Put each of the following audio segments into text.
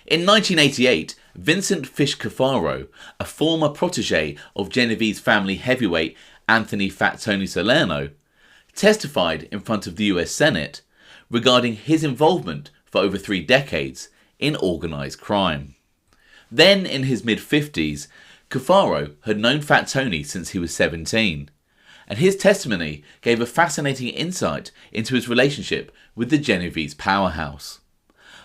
In 1988, Vincent Fish Cafaro, a former protege of Genovese family heavyweight Anthony Fat Tony Salerno, testified in front of the US Senate regarding his involvement for over 3 decades in organised crime. Then in his mid-50s, Cafaro had known Fat Tony since he was 17, and his testimony gave a fascinating insight into his relationship with the Genovese powerhouse,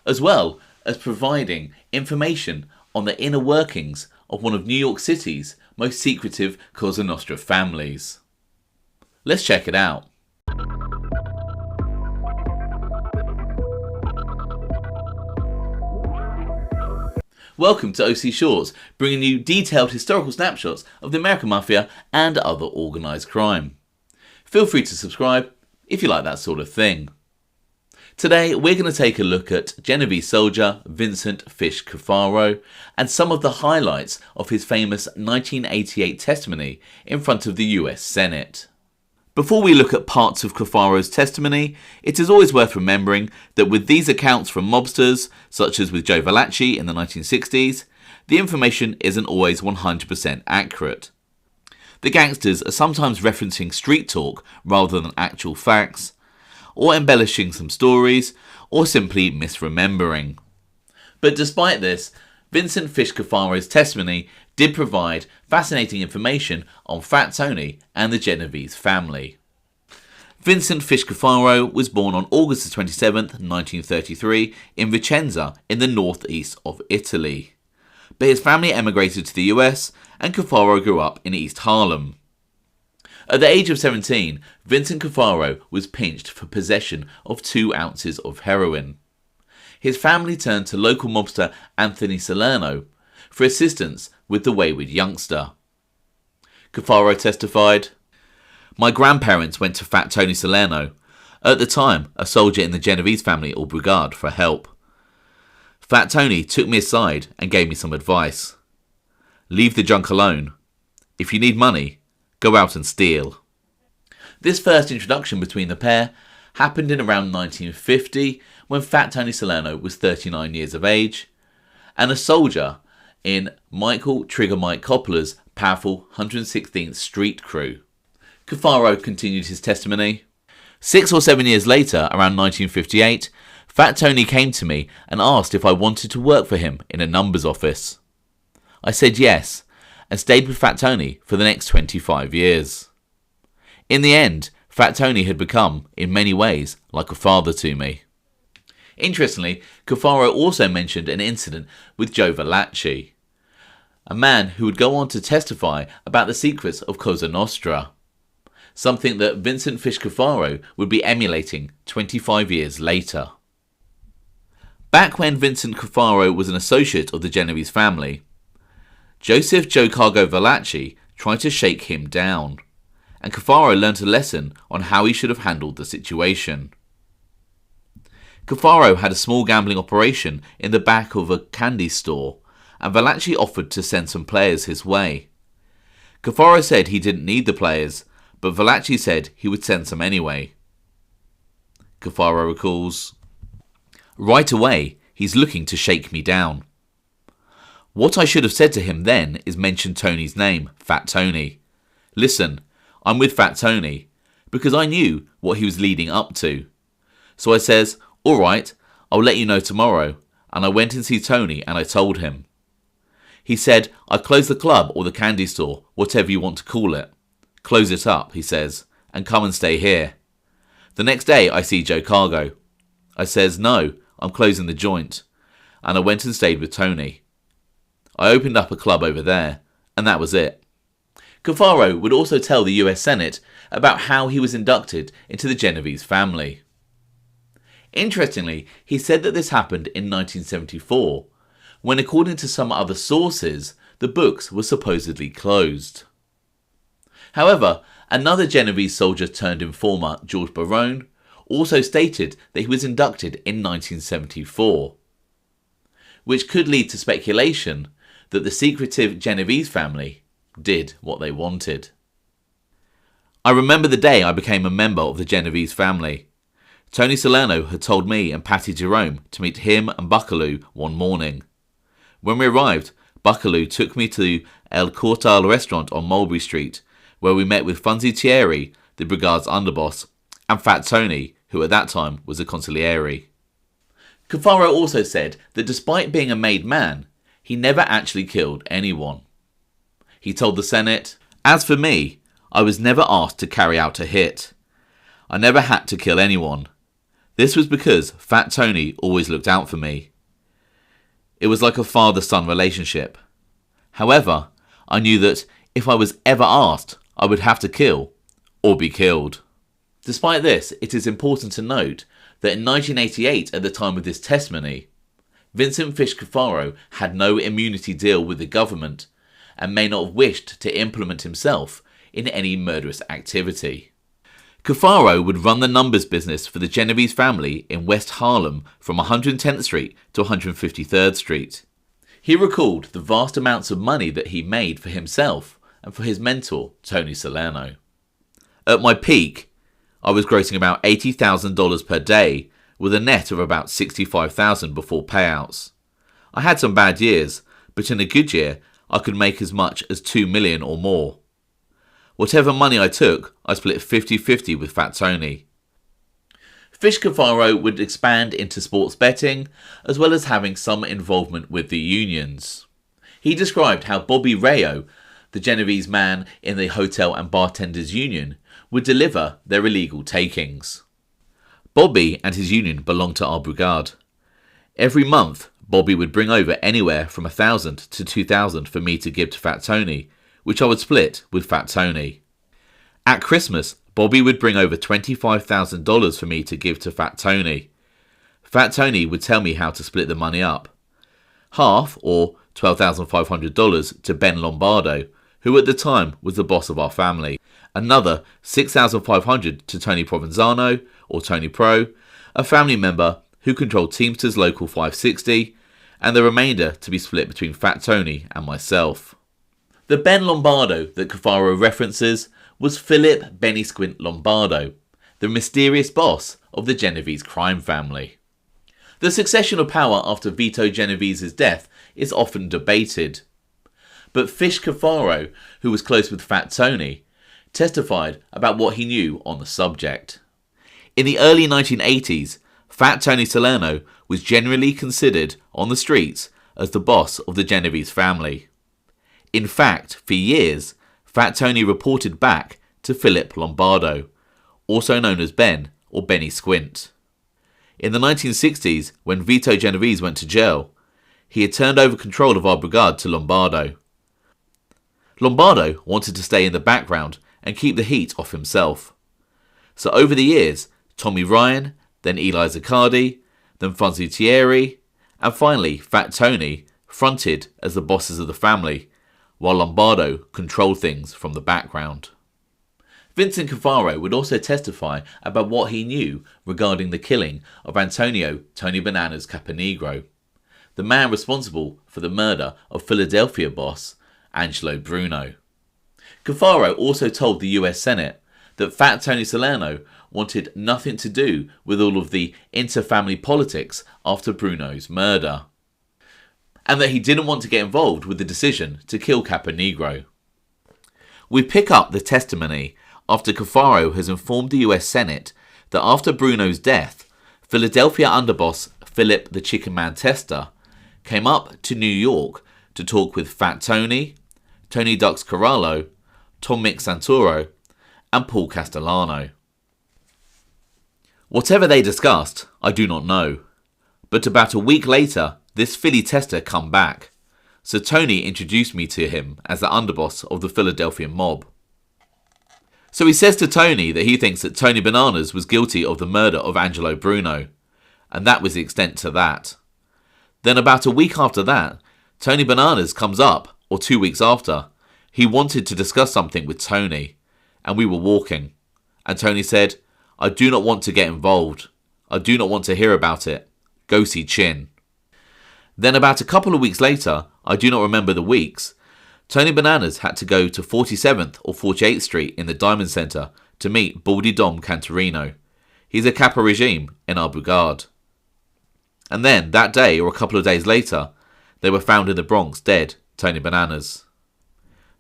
as well as providing information on the inner workings of one of New York City's most secretive Cosa Nostra families. Let's check it out. Welcome to OC Shorts, bringing you detailed historical snapshots of the American Mafia and other organised crime. Feel free to subscribe if you like that sort of thing. Today we're going to take a look at Genovese soldier Vincent Fish Cafaro and some of the highlights of his famous 1988 testimony in front of the US Senate. Before we look at parts of Cafaro's testimony, it is always worth remembering that with these accounts from mobsters, such as with Joe Valachi in the 1960s, the information isn't always 100% accurate. The gangsters are sometimes referencing street talk rather than actual facts, or embellishing some stories, or simply misremembering. But despite this, Vincent Fish Cafaro's testimony did provide fascinating information on Fat Tony and the Genovese family. Vincent Fish Cafaro was born on August 27, 1933 in Vicenza in the northeast of Italy. But his family emigrated to the US and Cafaro grew up in East Harlem. At the age of 17, Vincent Cafaro was pinched for possession of 2 ounces of heroin. His family turned to local mobster Anthony Salerno for assistance with the wayward youngster. Cafaro testified, "My grandparents went to Fat Tony Salerno, at the time a soldier in the Genovese family or brigade, for help. Fat Tony took me aside and gave me some advice. Leave the junk alone. If you need money, go out and steal." This first introduction between the pair happened in around 1950 when Fat Tony Salerno was 39 years of age and a soldier in Michael Trigger Mike Coppola's powerful 116th Street crew. Cafaro continued his testimony. 6 or 7 years later, around 1958, Fat Tony came to me and asked if I wanted to work for him in a numbers office. I said yes, and stayed with Fat Tony for the next 25 years. In the end, Fat Tony had become, in many ways, like a father to me. Interestingly, Cafaro also mentioned an incident with Joe Valachi, a man who would go on to testify about the secrets of Cosa Nostra, something that Vincent Fish Cafaro would be emulating 25 years later. Back when Vincent Cafaro was an associate of the Genovese family, Joseph Joe Cargo Valachi tried to shake him down, and Cafaro learnt a lesson on how he should have handled the situation. Cafaro had a small gambling operation in the back of a candy store, and Valachi offered to send some players his way. Cafaro said he didn't need the players, but Valachi said he would send some anyway. Cafaro recalls, "Right away, he's looking to shake me down. What I should have said to him then is mention Tony's name, Fat Tony. Listen, I'm with Fat Tony, because I knew what he was leading up to. So I says, all right, I'll let you know tomorrow, and I went and see Tony and I told him. He said, I close the club or the candy store, whatever you want to call it. Close it up, he says, and come and stay here. The next day I see Joe Cargo. I says, no, I'm closing the joint, and I went and stayed with Tony. I opened up a club over there, and that was it." Cafaro would also tell the US Senate about how he was inducted into the Genovese family. Interestingly, he said that this happened in 1974, when according to some other sources, the books were supposedly closed. However, another Genovese soldier turned informer, George Barone, also stated that he was inducted in 1974, which could lead to speculation that the secretive Genovese family did what they wanted. I remember the day I became a member of the Genovese family. Tony Salerno had told me and Patty Jerome to meet him and Buckaloo one morning. When we arrived, Buckaloo took me to El Corallo restaurant on Mulberry Street, where we met with Funzi Thierry, the brigade's underboss, and Fat Tony, who at that time was a consigliere. Cafaro also said that despite being a made man, he never actually killed anyone. He told the Senate, "As for me, I was never asked to carry out a hit. I never had to kill anyone. This was because Fat Tony always looked out for me. It was like a father-son relationship. However, I knew that if I was ever asked, I would have to kill or be killed." Despite this, it is important to note that in 1988, at the time of this testimony, Vincent Fish Cafaro had no immunity deal with the government and may not have wished to implement himself in any murderous activity. Cafaro would run the numbers business for the Genovese family in West Harlem from 110th Street to 153rd Street. He recalled the vast amounts of money that he made for himself and for his mentor, Tony Salerno. "At my peak, I was grossing about $80,000 per day with a net of about $65,000 before payouts. I had some bad years, but in a good year, I could make as much as $2 million or more. Whatever money I took, I split 50-50 with Fat Tony." Fish Cafaro would expand into sports betting, as well as having some involvement with the unions. He described how Bobby Rayo, the Genovese man in the Hotel and Bartenders Union, would deliver their illegal takings. Bobby and his union belonged to our brigade. Every month, Bobby would bring over anywhere from $1,000 to $2,000 for me to give to Fat Tony, which I would split with Fat Tony. At Christmas, Bobby would bring over $25,000 for me to give to Fat Tony. Fat Tony would tell me how to split the money up. Half, or $12,500, to Ben Lombardo, who at the time was the boss of our family. Another $6,500 to Tony Provenzano, or Tony Pro, a family member who controlled Teamsters Local 560, and the remainder to be split between Fat Tony and myself. The Ben Lombardo that Cafaro references was Philip Benny Squint Lombardo, the mysterious boss of the Genovese crime family. The succession of power after Vito Genovese's death is often debated, but Fish Cafaro, who was close with Fat Tony, testified about what he knew on the subject. In the early 1980s, Fat Tony Salerno was generally considered on the streets as the boss of the Genovese family. In fact, for years, Fat Tony reported back to Philip Lombardo, also known as Ben or Benny Squint. In the 1960s, when Vito Genovese went to jail, he had turned over control of our brigade to Lombardo. Lombardo wanted to stay in the background and keep the heat off himself. So over the years, Tommy Ryan, then Eli Zaccardi, then Funzi Thierry, and finally Fat Tony fronted as the bosses of the family, while Lombardo controlled things from the background. Vincent Cafaro would also testify about what he knew regarding the killing of Antonio Tony Bananas Caponigro, the man responsible for the murder of Philadelphia boss Angelo Bruno. Cafaro also told the US Senate that Fat Tony Salerno wanted nothing to do with all of the inter-family politics after Bruno's murder, and that he didn't want to get involved with the decision to kill Capanigro. We pick up the testimony after Cafaro has informed the US Senate that after Bruno's death, Philadelphia underboss Philip the Chicken Man Testa came up to New York to talk with Fat Tony, Tony Ducks Corallo, Tom Mick Santoro, and Paul Castellano. Whatever they discussed, I do not know, but about a week later, this Philly tester come back, so Tony introduced me to him as the underboss of the Philadelphia mob. So he says to Tony that he thinks that Tony Bananas was guilty of the murder of Angelo Bruno, and that was the extent to that. Then about a week after that, Tony Bananas comes up, or 2 weeks after. He wanted to discuss something with Tony, and we were walking, and Tony said, "I do not want to get involved. I do not want to hear about it. Go see Chin." Then about a couple of weeks later, I do not remember the weeks, Tony Bananas had to go to 47th or 48th Street in the Diamond Centre to meet Baldy Dom Cantorino. He's a capo regime in our brigade. And then, that day or a couple of days later, They were found in the Bronx, dead, Tony Bananas.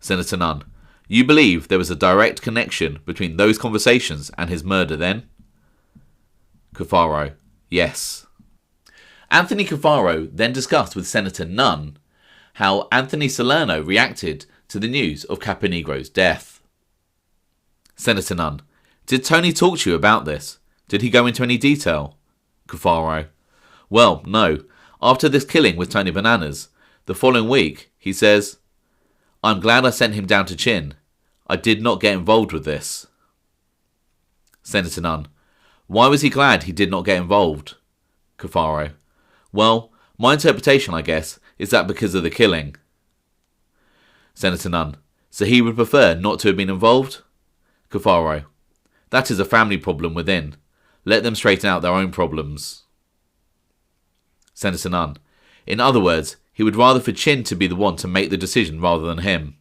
Senator Nunn: You believe there was a direct connection between those conversations and his murder then? Cafaro: Yes. Anthony Cafaro then discussed with Senator Nunn how Anthony Salerno reacted to the news of Capanigro's death. Senator Nunn: Did Tony talk to you about this? Did he go into any detail? Cafaro: Well, no. After this killing with Tony Bananas, the following week, he says, I'm glad I sent him down to Chin. I did not get involved with this. Senator Nunn: Why was he glad he did not get involved? Cafaro: Well, my interpretation, I guess, is that because of the killing. Senator Nunn: So he would prefer not to have been involved? Cafaro: That is a family problem within. Let them straighten out their own problems. Senator Nunn: In other words, he would rather for Chin to be the one to make the decision rather than him.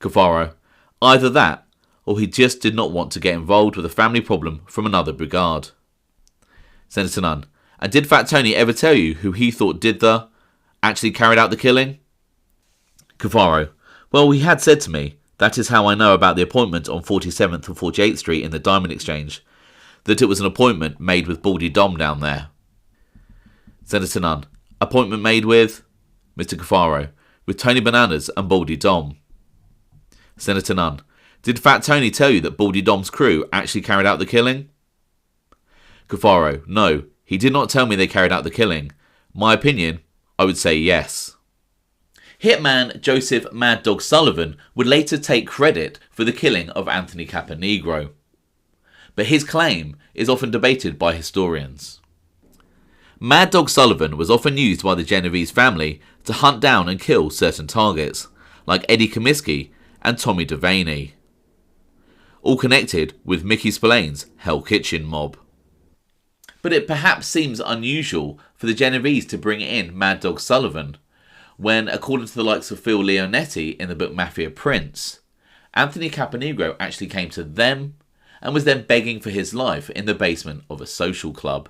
Cafaro: Either that, or he just did not want to get involved with a family problem from another brigade. Senator Nunn: And did Fat Tony ever tell you who he thought actually carried out the killing? Cafaro: Well, he had said to me, that is how I know about the appointment on 47th and 48th Street in the Diamond Exchange, that it was an appointment made with Baldy Dom down there. Senator Nunn: Appointment made with? Mr. Cafaro: With Tony Bananas and Baldy Dom. Senator Nunn: Did Fat Tony tell you that Baldy Dom's crew actually carried out the killing? Cafaro: No, he did not tell me they carried out the killing. My opinion, I would say yes. Hitman Joseph Mad Dog Sullivan would later take credit for the killing of Anthony Capanigro, but his claim is often debated by historians. Mad Dog Sullivan was often used by the Genovese family to hunt down and kill certain targets, like Eddie Comiskey and Tommy Devaney, all connected with Mickey Spillane's Hell Kitchen mob. But it perhaps seems unusual for the Genovese to bring in Mad Dog Sullivan, when, according to the likes of Phil Leonetti in the book Mafia Prince, Anthony Capanigro actually came to them and was then begging for his life in the basement of a social club.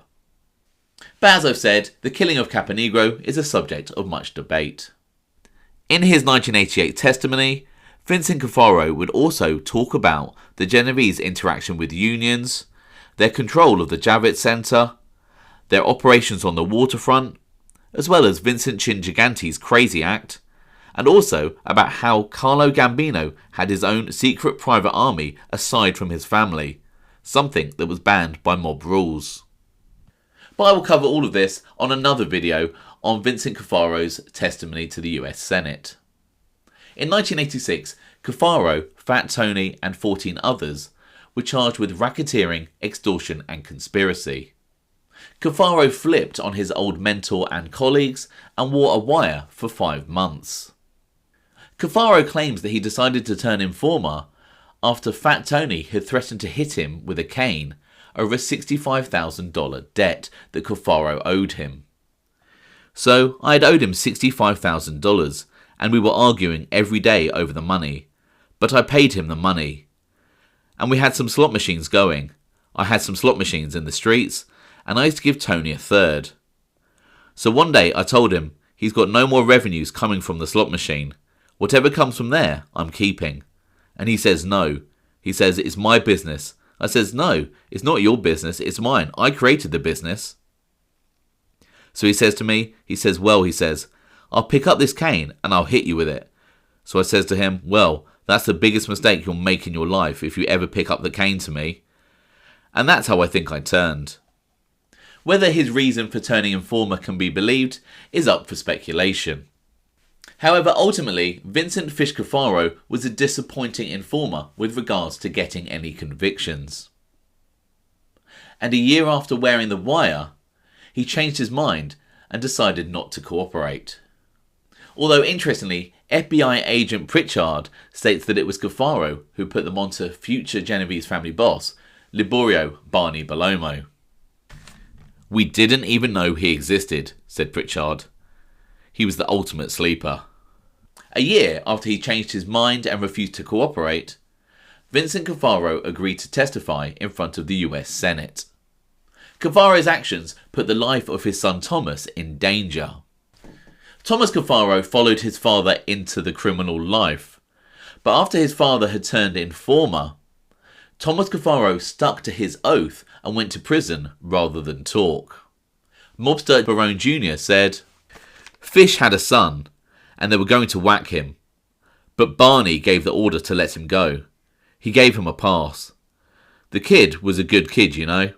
But as I've said, the killing of Capanigro is a subject of much debate. In his 1988 testimony, Vincent Cafaro would also talk about the Genovese interaction with unions, their control of the Javits Centre, their operations on the waterfront, as well as Vincent Chin Gigante's Crazy Act, and also about how Carlo Gambino had his own secret private army aside from his family, something that was banned by mob rules. But I will cover all of this on another video on Vincent Cafaro's testimony to the US Senate. In 1986, Cafaro, Fat Tony and 14 others were charged with racketeering, extortion and conspiracy. Cafaro flipped on his old mentor and colleagues and wore a wire for 5 months. Cafaro claims that he decided to turn informer after Fat Tony had threatened to hit him with a cane over a $65,000 debt that Cafaro owed him. So I had owed him $65,000 and we were arguing every day over the money, but I paid him the money. And we had some slot machines going. I had some slot machines in the streets and I used to give Tony a third. So one day I told him he's got no more revenues coming from the slot machine. Whatever comes from there, I'm keeping. And he says no. He says it's my business. I says no, it's not your business, it's mine. I created the business. So he says to me, he says, I'll pick up this cane and I'll hit you with it. So I says to him, well, that's the biggest mistake you'll make in your life if you ever pick up the cane to me. And that's how I think I turned. Whether his reason for turning informer can be believed is up for speculation. However, ultimately, Vincent Fish Cafaro was a disappointing informer with regards to getting any convictions. And a year after wearing the wire, he changed his mind and decided not to cooperate. Although, interestingly, FBI agent Pritchard states that it was Cafaro who put them onto future Genovese family boss, Liborio Barney Bellomo. We didn't even know he existed, said Pritchard. He was the ultimate sleeper. A year after he changed his mind and refused to cooperate, Vincent Cafaro agreed to testify in front of the US Senate. Cafaro's actions put the life of his son Thomas in danger. Thomas Cafaro followed his father into the criminal life, but after his father had turned informer, Thomas Cafaro stuck to his oath and went to prison rather than talk. Mobster Barone Jr. said, "Fish had a son, and they were going to whack him, but Barney gave the order to let him go. He gave him a pass. The kid was a good kid, you know."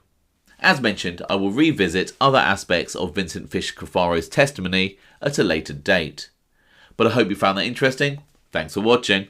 As mentioned, I will revisit other aspects of Vincent Fish Cafaro's testimony at a later date. But I hope you found that interesting. Thanks for watching.